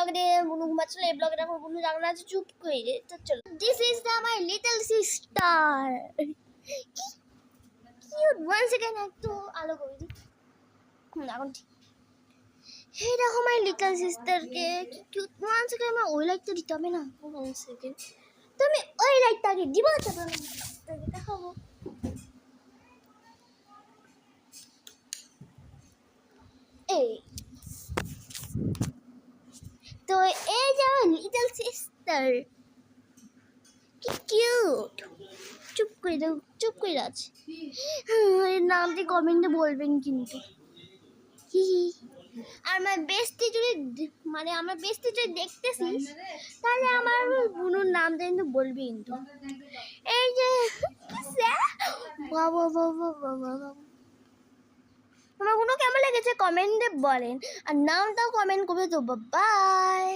ব্লগে বুনু ঘুমাচ্ছিল, এই ব্লগে দেখো বুনু জাগনা আছে চুপ করে। তো চলো, this is the my little sister. Cute. 1 second একটু আলো করে দিই। এখন ঠিক। হে দেখো মাই লিটল সিস্টারকে, কি কিউট। 1 সেকেন্ড, আমার ওই লাইটটা দিতে হবে না। 1 সেকেন্ড, তুমি ওই লাইটটাকে দিব, তারপর আমি দেখাবো। এই তো এই যে আমার লিটল সিস্টার, কি কিউট। চুপ করে দাও, চুপ করে আছে। এর নামটি কমেন্টে বলবেন কিন্তু। হি হি। আর আমার বেস্টি যদি মানে আমার বেস্টি যদি দেখতেছিস, তাহলে আমার বুনুর নামটা কিন্তু বলবি কিন্তু। এই যে বাবা বাবা বাবা বাবা, আমার কোনো কেমন লেগেছে কমেন্টে বলেন, আর নামটাও কমেন্ট করে দেবো। বাই।